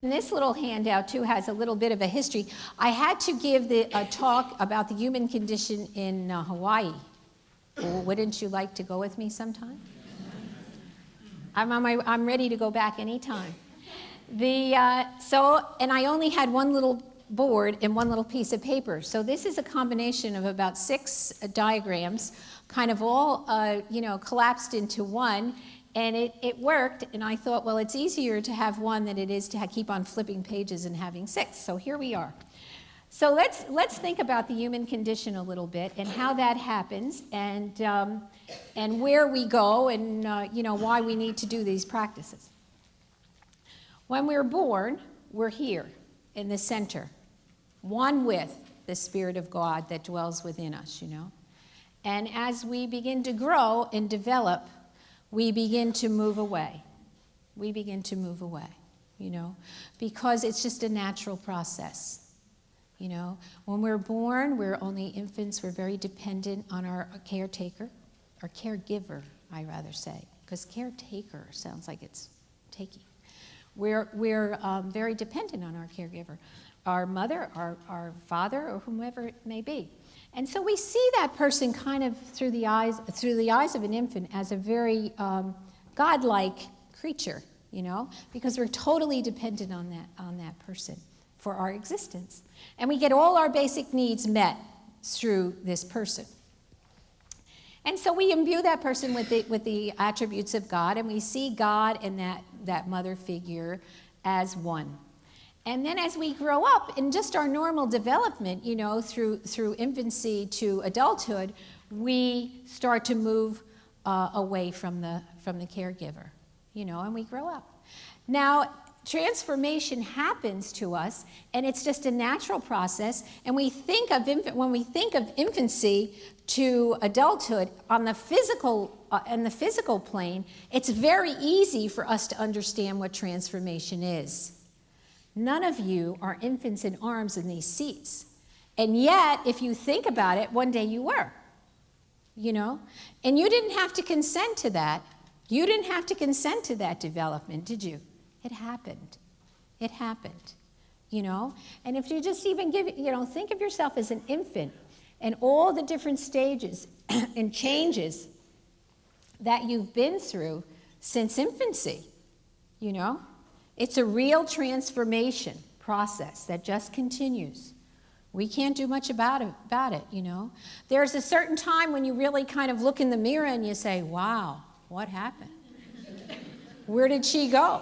And this little handout, too, has a little bit of a history. I had to give a talk about the human condition in Hawaii. Well, wouldn't you like to go with me sometime? I'm ready to go back anytime. And I only had one little board and one little piece of paper. So this is a combination of about 6 diagrams, kind of all collapsed into one. And it worked, and I thought, well, it's easier to have one than it is to keep on flipping pages and having 6. So here we are. So let's think about the human condition a little bit and how that happens, and where we go, and why we need to do these practices. When we're born, we're here in the center, one with the Spirit of God that dwells within us. And as we begin to grow and develop, we begin to move away. We begin to move away, because it's just a natural process. When we're born, we're only infants. We're very dependent on our caretaker, or caregiver, I rather say, because caretaker sounds like it's taking. We're very dependent on our caregiver, our mother, our father, or whomever it may be. And so we see that person kind of through the eyes of an infant as a very godlike creature, because we're totally dependent on that person for our existence. And we get all our basic needs met through this person. And so we imbue that person with the attributes of God, and we see God and that mother figure as one. And then as we grow up in just our normal development, through infancy to adulthood, we start to move away from the caregiver, and we grow up. Now, transformation happens to us, and it's just a natural process. And when we think of infancy to adulthood on the physical plane, it's very easy for us to understand what transformation is. None of you are infants in arms in these seats. And yet, if you think about it, one day you were, And you didn't have to consent to that. You didn't have to consent to that development, did you? It happened. It happened, And if you just even think of yourself as an infant and all the different stages and changes that you've been through since infancy, It's a real transformation process that just continues. We can't do much about it, There's a certain time when you really kind of look in the mirror and you say, wow, what happened? Where did she go?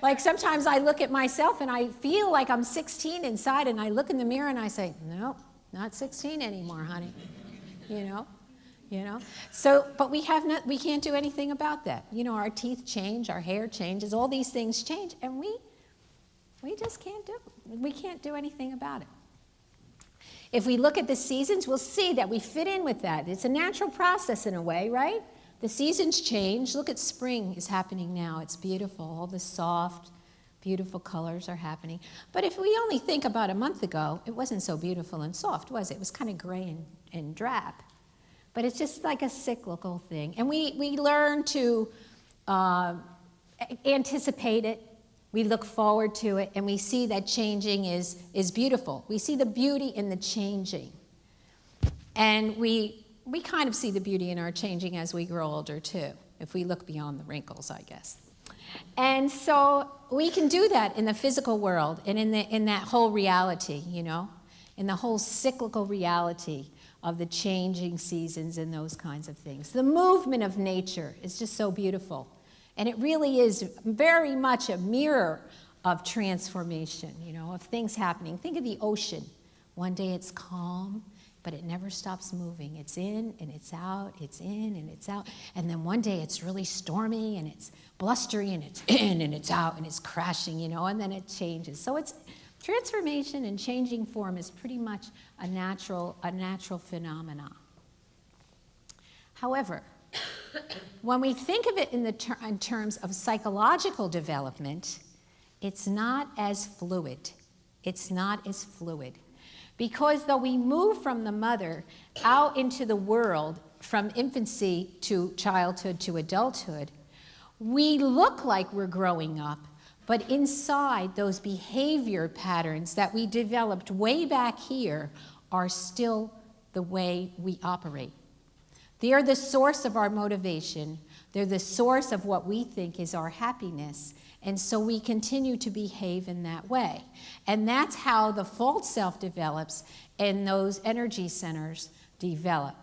Like sometimes I look at myself and I feel like I'm 16 inside, and I look in the mirror and I say, nope, not 16 anymore, honey, So, but we can't do anything about that. Our teeth change, our hair changes, all these things change, and we just can't do anything about it. If we look at the seasons, we'll see that we fit in with that. It's a natural process in a way, right? The seasons change. Look at spring is happening now. It's beautiful. All the soft, beautiful colors are happening. But if we only think about a month ago, it wasn't so beautiful and soft, was it? It was kind of gray and drab. But it's just like a cyclical thing. And we learn to anticipate it. We look forward to it, and we see that changing is beautiful. We see the beauty in the changing. And we kind of see the beauty in our changing as we grow older, too, if we look beyond the wrinkles, I guess. And so we can do that in the physical world and in that whole reality, in the whole cyclical reality of the changing seasons and those kinds of things. The movement of nature is just so beautiful. And it really is very much a mirror of transformation, of things happening. Think of the ocean. One day it's calm, but it never stops moving. It's in and it's out, it's in and it's out. And then one day it's really stormy and it's blustery and it's in and it's out and it's crashing, and then it changes. So it's transformation and changing form is pretty much a natural phenomenon. However, when we think of it in terms of psychological development, it's not as fluid. It's not as fluid. Because though we move from the mother out into the world, from infancy to childhood to adulthood, we look like we're growing up, But inside, those behavior patterns that we developed way back here are still the way we operate. They are the source of our motivation. They're the source of what we think is our happiness. And so we continue to behave in that way. And that's how the false self develops and those energy centers develop.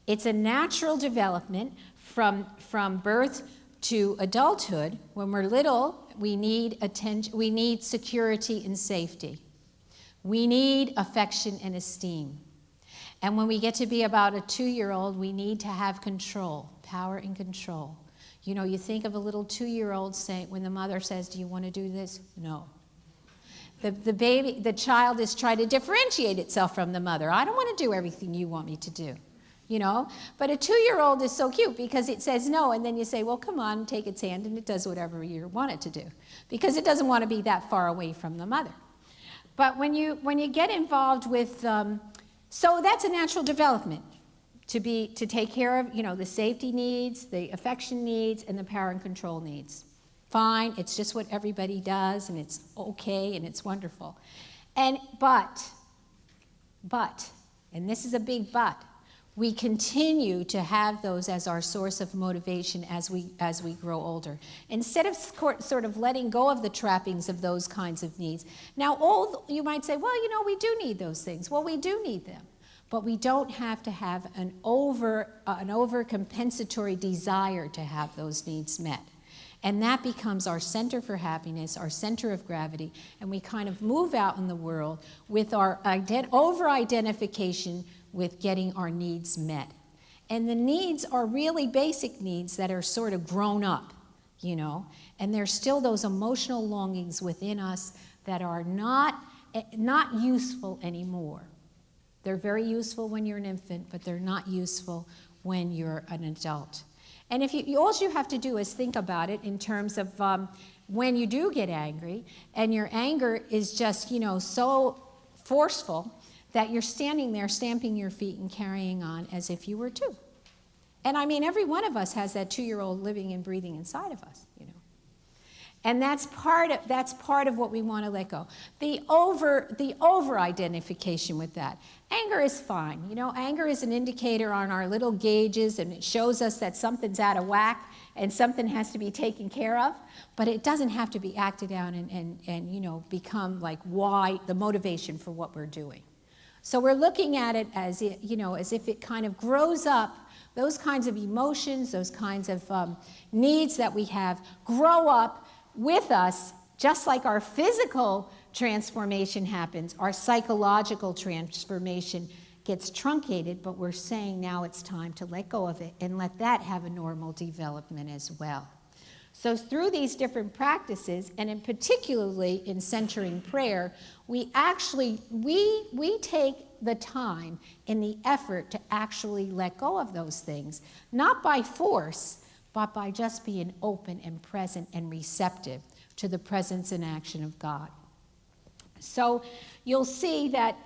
It's a natural development from birth to adulthood. When we're little, we need attention, we need security and safety. We need affection and esteem. And when we get to be about a 2-year-old, we need to have control, power and control. You know, you think of a little 2-year-old saying, when the mother says, "Do you want to do this?" No. The child is trying to differentiate itself from the mother. I don't want to do everything you want me to do, you know. But a 2-year-old is so cute because it says no, and then you say, "Well, come on," take its hand, and it does whatever you want it to do because it doesn't want to be that far away from the mother. But when you get involved with, so that's a natural development. To take care of, you know, the safety needs, the affection needs, and the power and control needs. Fine, it's just what everybody does, and it's okay, and it's wonderful. But, and this is a big but, we continue to have those as our source of motivation as we grow older. Instead of sort of letting go of the trappings of those kinds of needs. Now, you might say, well, you know, we do need those things. Well, we do need them. But we don't have to have an over-compensatory desire to have those needs met. And that becomes our center for happiness, our center of gravity, and we kind of move out in the world with our over-identification with getting our needs met. And the needs are really basic needs that are sort of grown up, you know, and there's still those emotional longings within us that are not useful anymore. They're very useful when you're an infant, but they're not useful when you're an adult. And all you have to do is think about it in terms of when you do get angry, and your anger is just, you know, so forceful that you're standing there stamping your feet and carrying on as if you were 2. And I mean, every one of us has that 2-year-old living and breathing inside of us, you know. And that's part of what we want to let go. The over-identification with that. Anger is fine. You know, anger is an indicator on our little gauges, and it shows us that something's out of whack and something has to be taken care of. But it doesn't have to be acted out and you know, become like why the motivation for what we're doing. So we're looking at it as, you know, as if it kind of grows up. Those kinds of emotions, those kinds of needs that we have grow up with us, just like our physical transformation happens, our psychological transformation gets truncated, but we're saying now it's time to let go of it and let that have a normal development as well. So through these different practices, and in particularly in centering prayer, we actually, we take the time and the effort to actually let go of those things, not by force, but by just being open and present and receptive to the presence and action of God. So you'll see that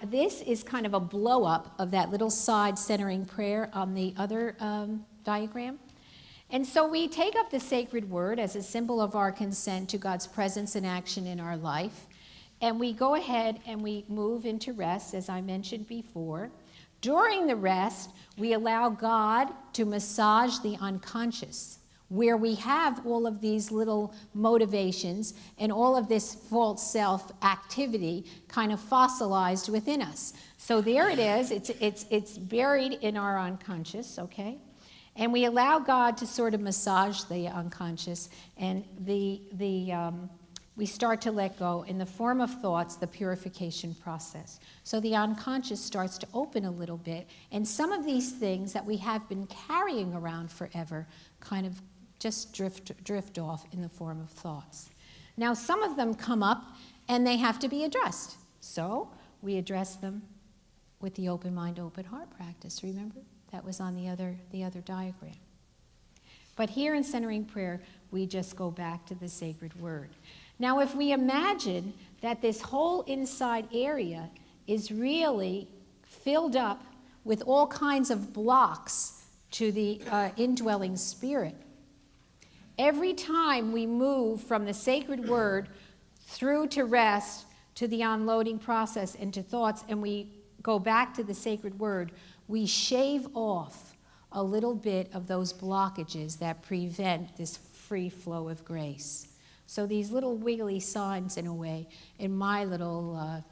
this is kind of a blow-up of that little side centering prayer on the other diagram. And so we take up the sacred word as a symbol of our consent to God's presence and action in our life. And we go ahead and we move into rest, as I mentioned before. During the rest, we allow God to massage the unconscious, where we have all of these little motivations and all of this false self activity kind of fossilized within us. So there it is. It's buried in our unconscious, okay? And we allow God to sort of massage the unconscious, and we start to let go in the form of thoughts, the purification process. So the unconscious starts to open a little bit, and some of these things that we have been carrying around forever kind of just drift off in the form of thoughts. Now, some of them come up, and they have to be addressed. So we address them with the open mind, open heart practice. Remember? That was on the other diagram. But here in centering prayer, we just go back to the sacred word. Now, if we imagine that this whole inside area is really filled up with all kinds of blocks to the indwelling spirit, Every time we move from the sacred word through to rest, to the unloading process, and to thoughts, and we go back to the sacred word, we shave off a little bit of those blockages that prevent this free flow of grace. So these little wiggly signs, in a way, in my little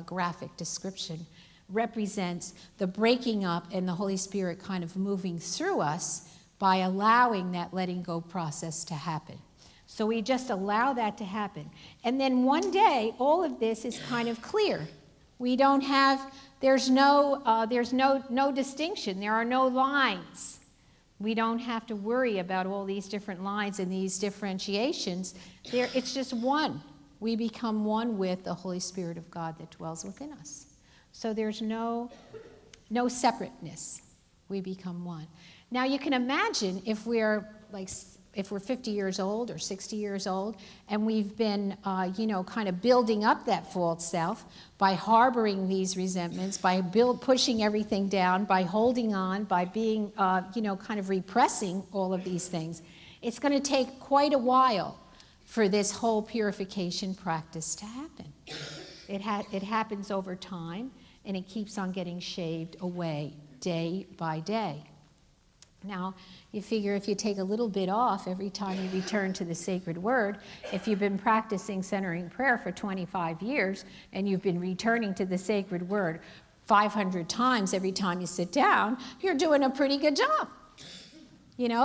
graphic description, represents the breaking up and the Holy Spirit kind of moving through us by allowing that letting go process to happen. So we just allow that to happen. And then one day, all of this is kind of clear. We don't have, there's no distinction. There are no lines. We don't have to worry about all these different lines and these differentiations. It's just one. We become one with the Holy Spirit of God that dwells within us. So there's no separateness. We become one. Now you can imagine if we're 50 years old or 60 years old, and we've been, kind of building up that false self by harboring these resentments, by pushing everything down, by holding on, by being, kind of repressing all of these things. It's going to take quite a while for this whole purification practice to happen. It happens over time, and it keeps on getting shaved away day by day. Now, you figure if you take a little bit off every time you return to the sacred word, if you've been practicing centering prayer for 25 years and you've been returning to the sacred word 500 times every time you sit down, you're doing a pretty good job.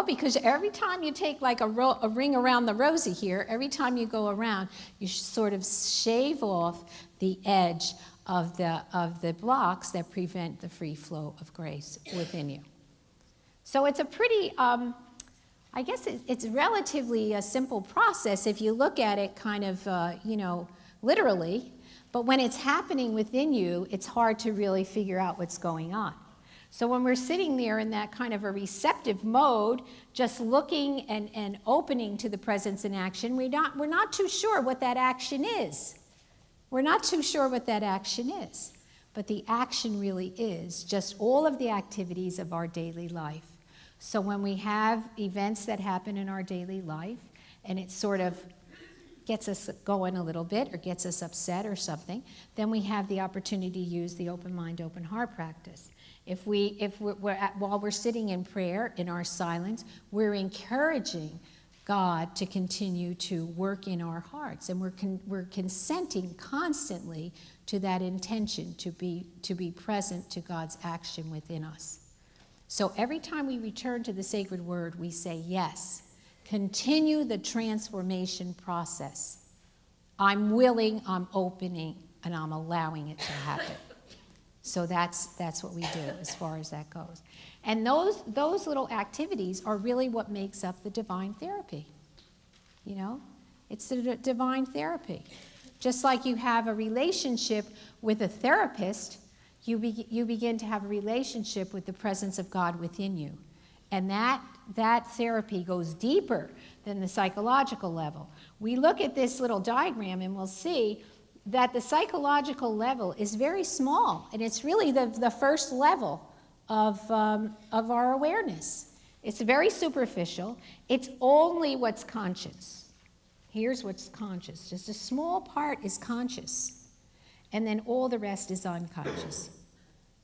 Because every time you take like a ring around the rosy here, every time you go around, you sort of shave off the edge of the blocks that prevent the free flow of grace within you. So it's a pretty, I guess it's relatively a simple process if you look at it kind of, literally. But when it's happening within you, it's hard to really figure out what's going on. So when we're sitting there in that kind of a receptive mode, just looking and opening to the presence in action, we're not too sure what that action is. We're not too sure what that action is. But the action really is just all of the activities of our daily life. So when we have events that happen in our daily life, and it sort of gets us going a little bit or gets us upset or something, then we have the opportunity to use the open mind, open heart practice. While we're sitting in prayer, in our silence, we're encouraging God to continue to work in our hearts, and we're consenting constantly to that intention to be present to God's action within us. So every time we return to the sacred word, we say, yes, continue the transformation process. I'm willing, I'm opening, and I'm allowing it to happen. So that's what we do as far as that goes. And those little activities are really what makes up the divine therapy. It's the divine therapy. Just like you have a relationship with a therapist, you begin to have a relationship with the presence of God within you. And that therapy goes deeper than the psychological level. We look at this little diagram and we'll see that the psychological level is very small, and it's really the first level of our awareness. It's very superficial. It's only what's conscious. Here's what's conscious. Just a small part is conscious. And then all the rest is unconscious.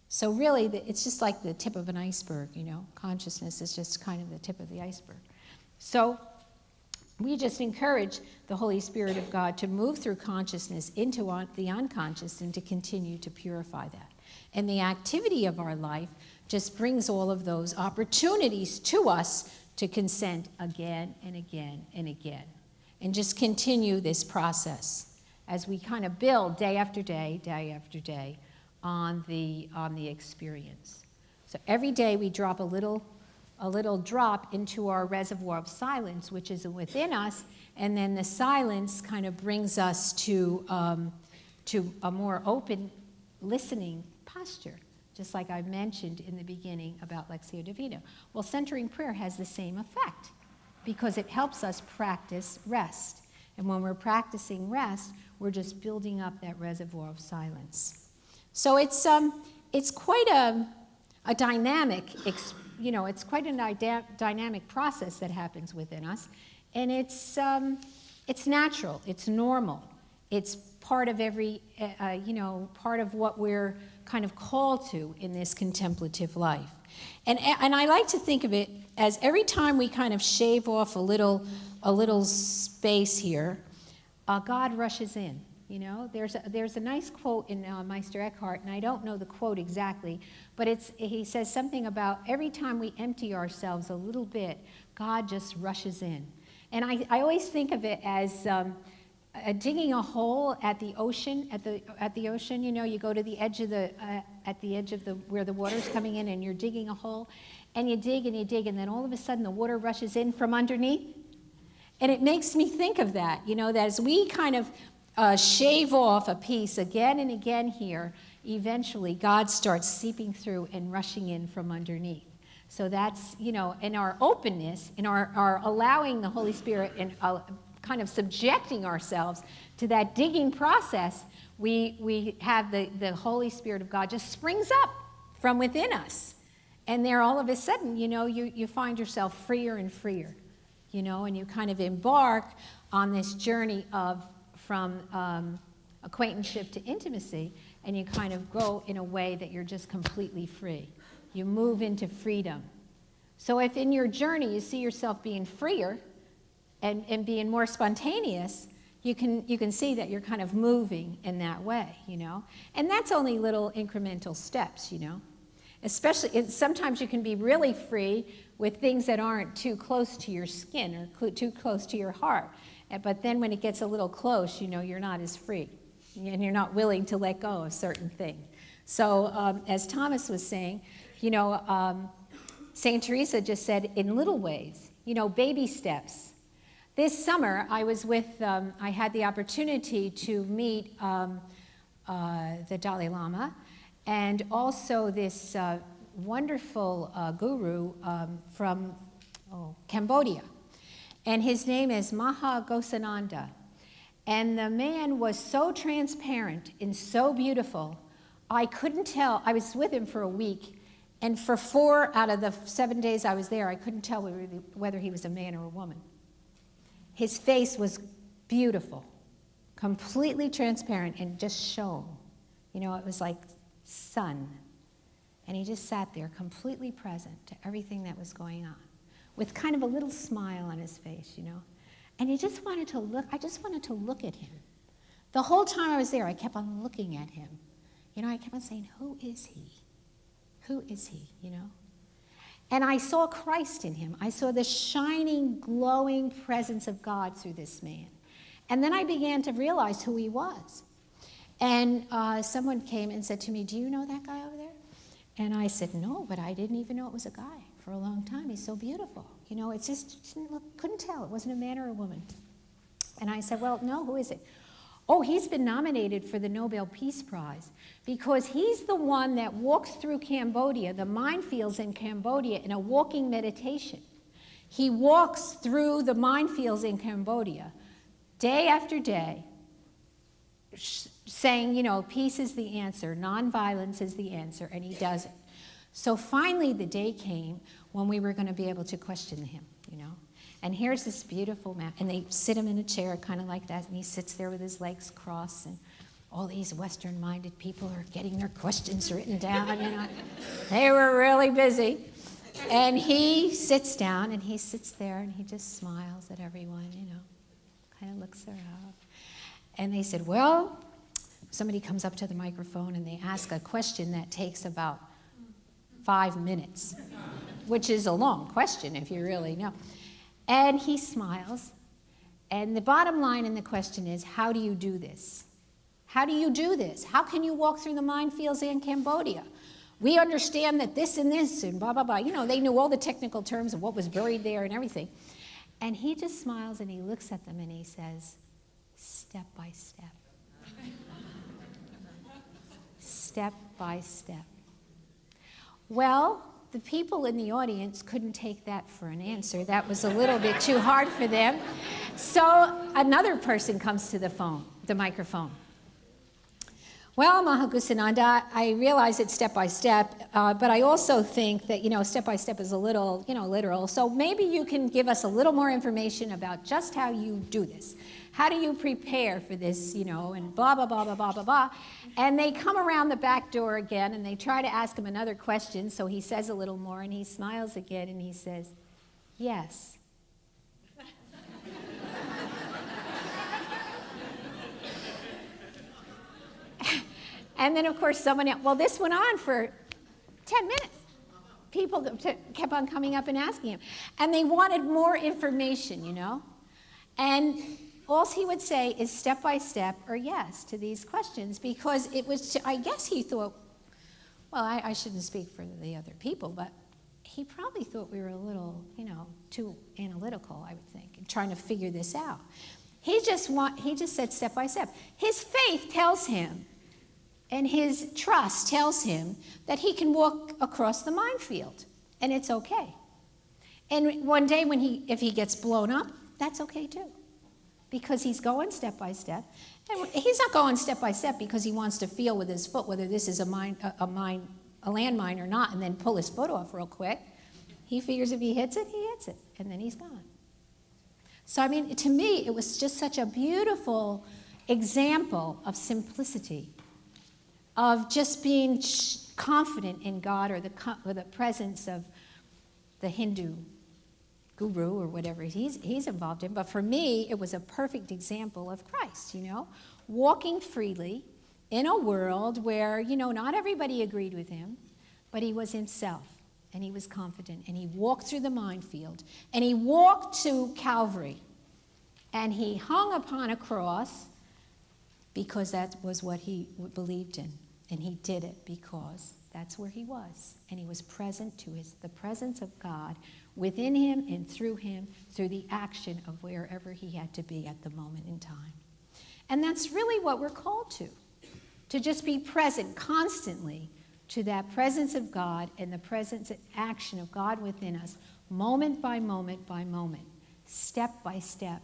So really, it's just like the tip of an iceberg, Consciousness is just kind of the tip of the iceberg. So we just encourage the Holy Spirit of God to move through consciousness into the unconscious and to continue to purify that. And the activity of our life just brings all of those opportunities to us to consent again and again and again. And just continue this process as we kind of build day after day on the experience. So every day we drop a little drop into our reservoir of silence, which is within us, and then the silence kind of brings us to a more open listening posture, just like I mentioned in the beginning about Lectio Divina. Well, centering prayer has the same effect because it helps us practice rest. And when we're practicing rest, we're just building up that reservoir of silence. So it's quite a dynamic you know, it's quite a dynamic process that happens within us. And it's natural, it's normal. It's part of every, you know, part of what we're kind of called to in this contemplative life. And I like to think of it as every time we kind of shave off a little space here, God rushes in. You know, there's a nice quote in Meister Eckhart, and I don't know the quote exactly, but he says something about every time we empty ourselves a little bit, God just rushes in. And I always think of it as digging a hole at the ocean. At the ocean, you know, you go to the edge of where the water's coming in, and you're digging a hole, and you dig, and then all of a sudden the water rushes in from underneath. And it makes me think of that, you know, that as we kind of shave off a piece again and again here, eventually God starts seeping through and rushing in from underneath. So that's, you know, in our openness, in our allowing the Holy Spirit and kind of subjecting ourselves to that digging process, we have the Holy Spirit of God just springs up from within us. And there all of a sudden, you know, you find yourself freer and freer, you know, and you kind of embark on this journey from acquaintanceship to intimacy, and you kind of go in a way that you're just completely free. You move into freedom. So if in your journey you see yourself being freer and being more spontaneous, you can see that you're kind of moving in that way, you know. And that's only little incremental steps, you know. Especially, sometimes you can be really free with things that aren't too close to your skin or too close to your heart. But then when it gets a little close, you know, you're not as free. And you're not willing to let go of certain things. So as Thomas was saying, you know, St. Teresa just said, in little ways, you know, baby steps. This summer, I was with, I had the opportunity to meet the Dalai Lama, and also this wonderful guru from Cambodia. And his name is Maha Ghosananda. And the man was so transparent and so beautiful, I couldn't tell. I was with him for a week, and for 4 out of the 7 days I was there, I couldn't tell whether he was a man or a woman. His face was beautiful, completely transparent, and just shone. You know, it was like sun. And he just sat there completely present to everything that was going on, with kind of a little smile on his face, you know. And he just wanted to look, I just wanted to look at him. The whole time I was there, I kept on looking at him. You know, I kept on saying, who is he? Who is he, you know? And I saw Christ in him. I saw the shining, glowing presence of God through this man. And then I began to realize who he was. And someone came and said to me, do you know that guy over there? And I said, no, but I didn't even know it was a guy for a long time. He's so beautiful. You know, it just couldn't tell. It wasn't a man or a woman. And I said, well, no, who is it? Oh, he's been nominated for the Nobel Peace Prize because he's the one that walks through Cambodia, the minefields in Cambodia, in a walking meditation. He walks through the minefields in Cambodia day after day, saying, you know, peace is the answer, nonviolence is the answer, and he does it. So finally the day came when we were going to be able to question him, you know. And here's this beautiful man, and they sit him in a chair kind of like that, and he sits there with his legs crossed, and all these Western-minded people are getting their questions written down, you know. They were really busy. And he sits down, and he sits there, and he just smiles at everyone, you know, kind of looks around. And they said, well, somebody comes up to the microphone, and they ask a question that takes about 5 minutes, which is a long question if you really know. And he smiles, and the bottom line in the question is, how do you do this? How do you do this? How can you walk through the minefields in Cambodia? We understand that this and this and blah, blah, blah. You know, they knew all the technical terms of what was buried there and everything. And he just smiles, and he looks at them, and he says, step by step. Step by step. Well, the people in the audience couldn't take that for an answer. That was a little bit too hard for them. So another person comes to the microphone. Well, Mahagusananda, I realize it's step by step, but I also think that, step by step is a little, literal. So maybe you can give us a little more information about just how you do this. How do you prepare for this, and blah, blah, blah, blah, blah, blah, blah. And they come around the back door again, and they try to ask him another question, so he says a little more, and he smiles again, and he says, yes. And then, of course, someone else, well, this went on for 10 minutes. People kept on coming up and asking him. And they wanted more information, And all he would say is step by step or yes to these questions, because it was, I guess he thought, well, I shouldn't speak for the other people, but he probably thought we were a little, too analytical, I would think, in trying to figure this out. He just said step by step. His faith tells him, and his trust tells him that he can walk across the minefield, and it's okay. And one day if he gets blown up, that's okay too, because he's going step by step. And he's not going step by step because he wants to feel with his foot whether this is a landmine or not, and then pull his foot off real quick. He figures if he hits it, and then he's gone. So, to me, it was just such a beautiful example of simplicity, of just being confident in God or the presence of the Hindu guru or whatever he's involved in. But for me, it was a perfect example of Christ, walking freely in a world where, not everybody agreed with him, but he was himself, and he was confident, and he walked through the minefield, and he walked to Calvary, and he hung upon a cross because that was what he believed in. And he did it because that's where he was. And he was present to the presence of God within him and through the action of wherever he had to be at the moment in time. And that's really what we're called to just be present constantly to that presence of God and the presence and action of God within us, moment by moment by moment, step by step.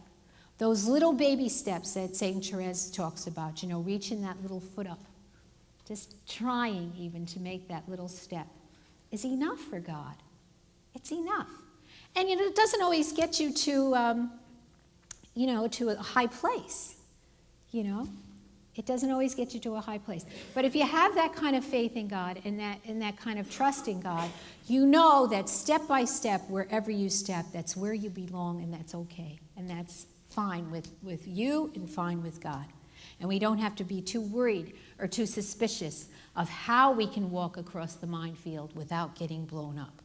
Those little baby steps that St. Therese talks about, reaching that little foot up, just trying even to make that little step is enough for God. It's enough. And it doesn't always get you to, to a high place, It doesn't always get you to a high place. But if you have that kind of faith in God and that kind of trust in God, you know that step by step, wherever you step, that's where you belong, and that's okay. And that's fine with you and fine with God. And we don't have to be too worried or too suspicious of how we can walk across the minefield without getting blown up,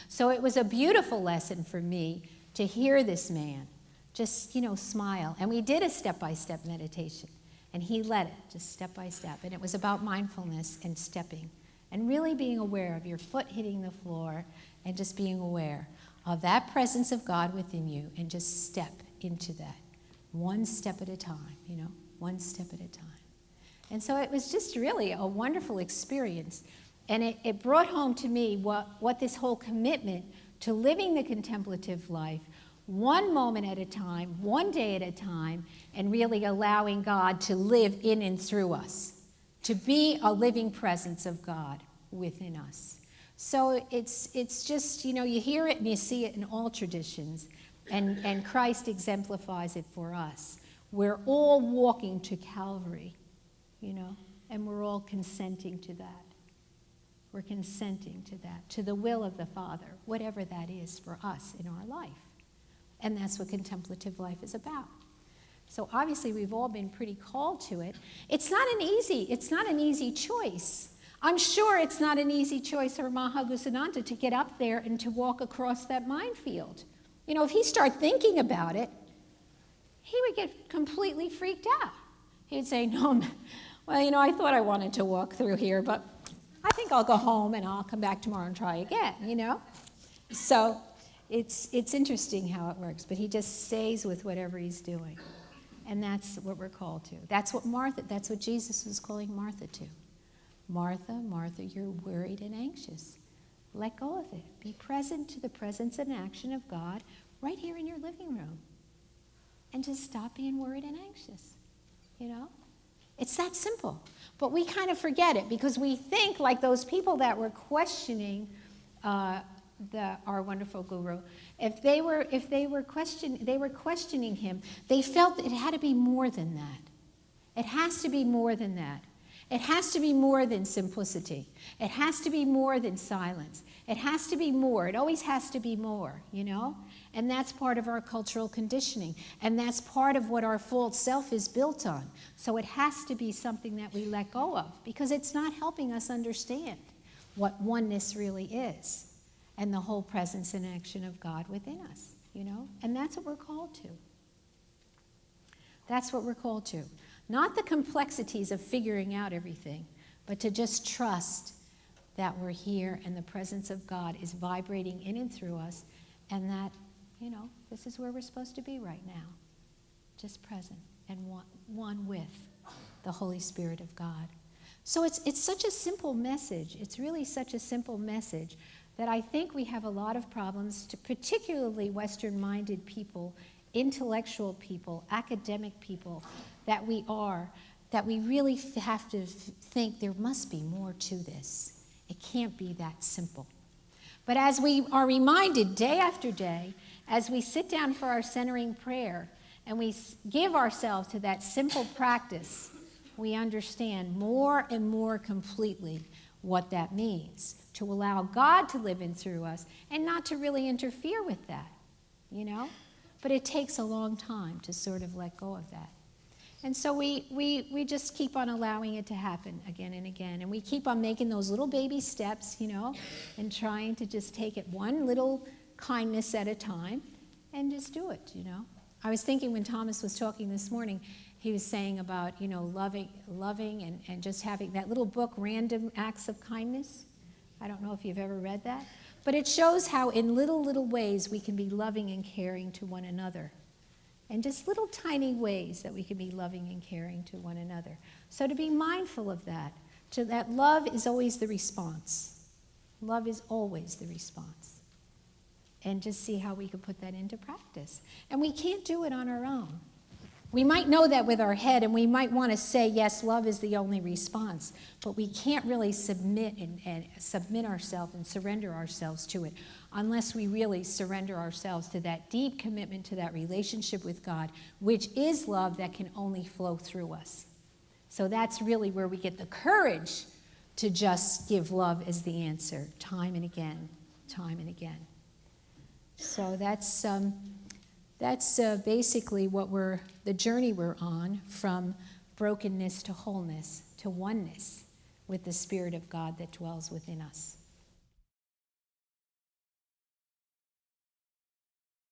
So it was a beautiful lesson for me to hear this man just, smile. And we did a step-by-step meditation, and he led it just step by step. And it was about mindfulness and stepping and really being aware of your foot hitting the floor and just being aware of that presence of God within you and just step into that. One step at a time, one step at a time. And so it was just really a wonderful experience. And it brought home to me what this whole commitment to living the contemplative life, one moment at a time, one day at a time, and really allowing God to live in and through us, to be a living presence of God within us. So it's just, you hear it and you see it in all traditions. And Christ exemplifies it for us. We're all walking to Calvary, and we're all consenting to that. We're consenting to that, to the will of the Father, whatever that is for us in our life. And that's what contemplative life is about. So obviously we've all been pretty called to it. It's not an easy choice. I'm sure it's not an easy choice for Mahagusananda to get up there and to walk across that minefield. If he started thinking about it, he would get completely freaked out. He'd say, no, well, I thought I wanted to walk through here, but I think I'll go home and I'll come back tomorrow and try again, So it's interesting how it works, but he just stays with whatever he's doing. And that's what we're called to. That's what Jesus was calling Martha to. Martha, Martha, you're worried and anxious. Let go of it. Be present to the presence and action of God right here in your living room. And just stop being worried and anxious, It's that simple. But we kind of forget it because we think like those people that were questioning our wonderful guru. If they were questioning him, they felt that it had to be more than that. It has to be more than that. It has to be more than simplicity. It has to be more than silence. It has to be more. It always has to be more, you know? And that's part of our cultural conditioning. And that's part of what our false self is built on. So it has to be something that we let go of because it's not helping us understand what oneness really is and the whole presence and action of God within us, you know? And that's what we're called to. That's what we're called to. Not the complexities of figuring out everything, but to just trust that we're here and the presence of God is vibrating in and through us, and that, you know, this is where we're supposed to be right now, just present and one with the Holy Spirit of God. So it's such a simple message. It's really such a simple message that I think we have a lot of problems, to particularly Western-minded people, intellectual people, academic people, that we really have to think there must be more to this. It can't be that simple. But as we are reminded day after day, as we sit down for our centering prayer and we give ourselves to that simple practice, we understand more and more completely what that means, to allow God to live in through us and not to really interfere with that, you know? But it takes a long time to sort of let go of that. And so we just keep on allowing it to happen again and again. And we keep on making those little baby steps, you know, and trying to just take it one little kindness at a time and just do it, you know. I was thinking when Thomas was talking this morning, he was saying about, you know, loving and just having that little book, Random Acts of Kindness. I don't know if you've ever read that. But it shows how in little ways we can be loving and caring to one another. And just little tiny ways that we can be loving and caring to one another. So to be mindful of that, that love is always the response. Love is always the response. And just see how we can put that into practice. And we can't do it on our own. We might know that with our head, and we might want to say, yes, love is the only response, but we can't really submit ourselves and surrender ourselves to it unless we really surrender ourselves to that deep commitment to that relationship with God, which is love that can only flow through us. So that's really where we get the courage to just give love as the answer, time and again, time and again. So that's basically the journey we're on, from brokenness to wholeness to oneness with the Spirit of God that dwells within us.